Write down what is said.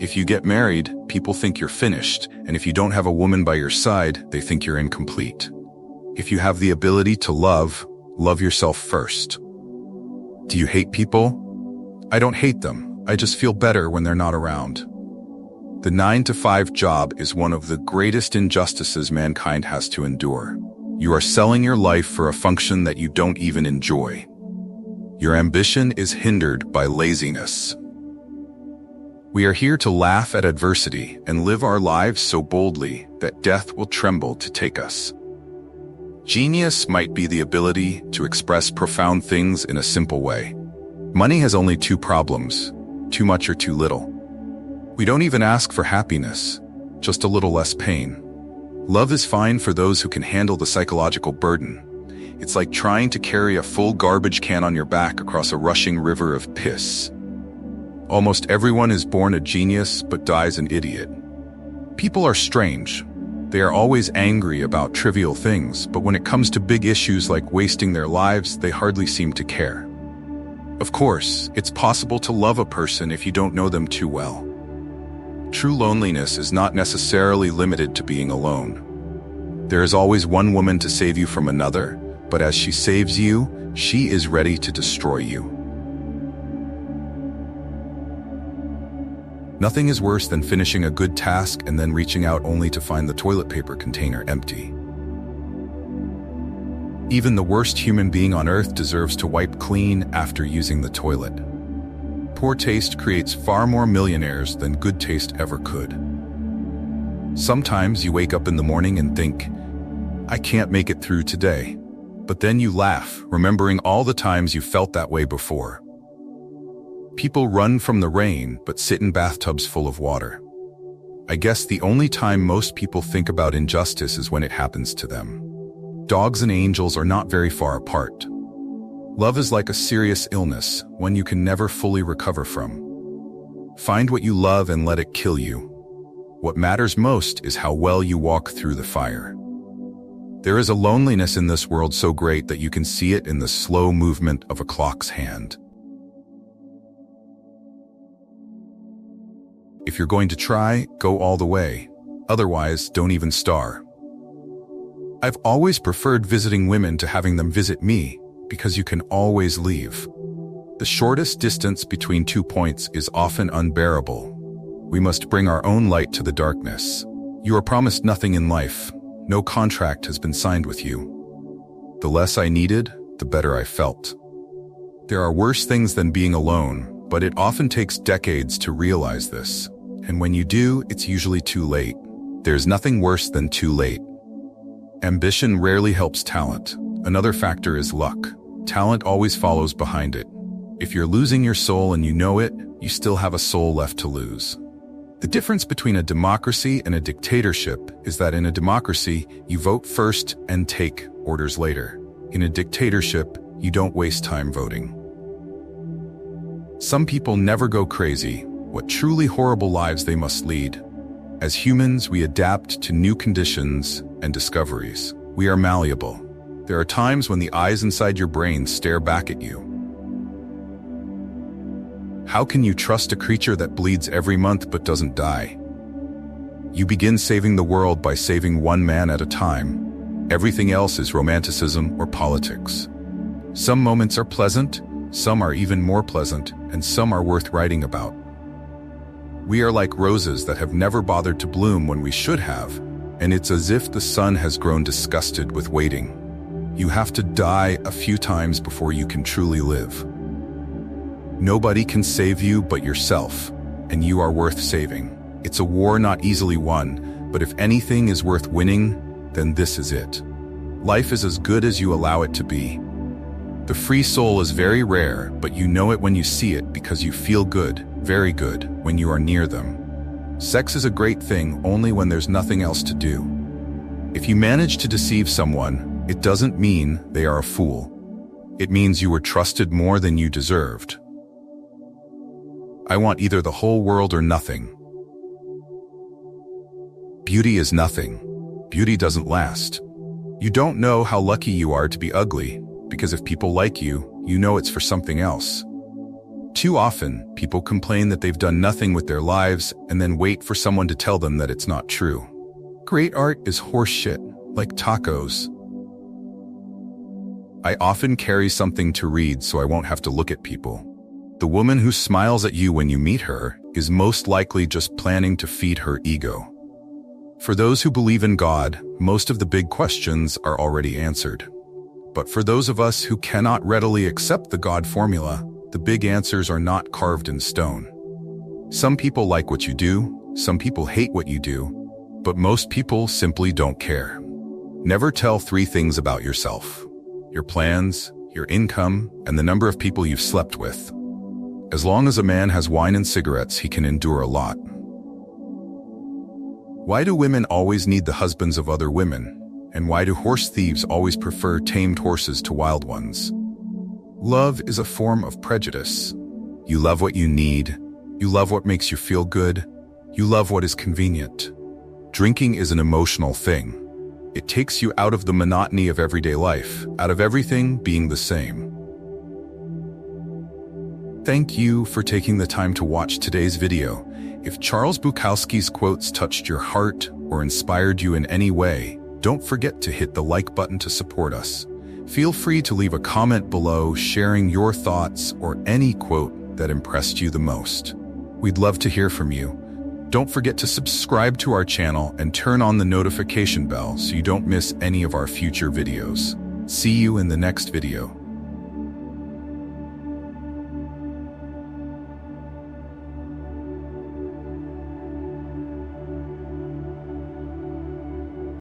If you get married, people think you're finished, and if you don't have a woman by your side, they think you're incomplete. If you have the ability to love, love yourself first. Do you hate people? I don't hate them. I just feel better when they're not around. The 9-to-5 job is one of the greatest injustices mankind has to endure. You are selling your life for a function that you don't even enjoy. Your ambition is hindered by laziness. We are here to laugh at adversity and live our lives so boldly that death will tremble to take us. Genius might be the ability to express profound things in a simple way. Money has only two problems: too much or too little. We don't even ask for happiness, just a little less pain. Love is fine for those who can handle the psychological burden. It's like trying to carry a full garbage can on your back across a rushing river of piss. Almost everyone is born a genius but dies an idiot. People are strange. They are always angry about trivial things, but when it comes to big issues like wasting their lives, they hardly seem to care. Of course, it's possible to love a person if you don't know them too well. True loneliness is not necessarily limited to being alone. There is always one woman to save you from another, but as she saves you, she is ready to destroy you. Nothing is worse than finishing a good task and then reaching out only to find the toilet paper container empty. Even the worst human being on earth deserves to wipe clean after using the toilet. Poor taste creates far more millionaires than good taste ever could. Sometimes you wake up in the morning and think, I can't make it through today. But then you laugh, remembering all the times you felt that way before. People run from the rain, but sit in bathtubs full of water. I guess the only time most people think about injustice is when it happens to them. Dogs and angels are not very far apart. Love is like a serious illness, one you can never fully recover from. Find what you love and let it kill you. What matters most is how well you walk through the fire. There is a loneliness in this world so great that you can see it in the slow movement of a clock's hand. If you're going to try, go all the way. Otherwise, don't even star. I've always preferred visiting women to having them visit me, because you can always leave. The shortest distance between 2 points is often unbearable. We must bring our own light to the darkness. You are promised nothing in life. No contract has been signed with you. The less I needed, the better I felt. There are worse things than being alone, but it often takes decades to realize this. And when you do, it's usually too late. There's nothing worse than too late. Ambition rarely helps talent. Another factor is luck. Talent always follows behind it. If you're losing your soul and you know it, you still have a soul left to lose. The difference between a democracy and a dictatorship is that in a democracy, you vote first and take orders later. In a dictatorship, you don't waste time voting. Some people never go crazy. What truly horrible lives they must lead. As humans, we adapt to new conditions and discoveries. We are malleable. There are times when the eyes inside your brain stare back at you. How can you trust a creature that bleeds every month but doesn't die? You begin saving the world by saving one man at a time. Everything else is romanticism or politics. Some moments are pleasant, some are even more pleasant, and some are worth writing about. We are like roses that have never bothered to bloom when we should have, and it's as if the sun has grown disgusted with waiting. You have to die a few times before you can truly live. Nobody can save you but yourself, and you are worth saving. It's a war not easily won, but if anything is worth winning, then this is it. Life is as good as you allow it to be. The free soul is very rare, but you know it when you see it because you feel good, very good, when you are near them. Sex is a great thing only when there's nothing else to do. If you manage to deceive someone, it doesn't mean they are a fool. It means you were trusted more than you deserved. I want either the whole world or nothing. Beauty is nothing. Beauty doesn't last. You don't know how lucky you are to be ugly, because if people like you, you know it's for something else. Too often, people complain that they've done nothing with their lives and then wait for someone to tell them that it's not true. Great art is horse shit, like tacos. I often carry something to read so I won't have to look at people. The woman who smiles at you when you meet her is most likely just planning to feed her ego. For those who believe in God, most of the big questions are already answered. But for those of us who cannot readily accept the God formula, the big answers are not carved in stone. Some people like what you do, some people hate what you do, but most people simply don't care. Never tell 3 things about yourself: your plans, your income, and the number of people you've slept with. As long as a man has wine and cigarettes, he can endure a lot. Why do women always need the husbands of other women? And why do horse thieves always prefer tamed horses to wild ones? Love is a form of prejudice. You love what you need. You love what makes you feel good. You love what is convenient. Drinking is an emotional thing. It takes you out of the monotony of everyday life, out of everything being the same. Thank you for taking the time to watch today's video. If Charles Bukowski's quotes touched your heart or inspired you in any way, don't forget to hit the like button to support us. Feel free to leave a comment below sharing your thoughts or any quote that impressed you the most. We'd love to hear from you. Don't forget to subscribe to our channel and turn on the notification bell so you don't miss any of our future videos. See you in the next video.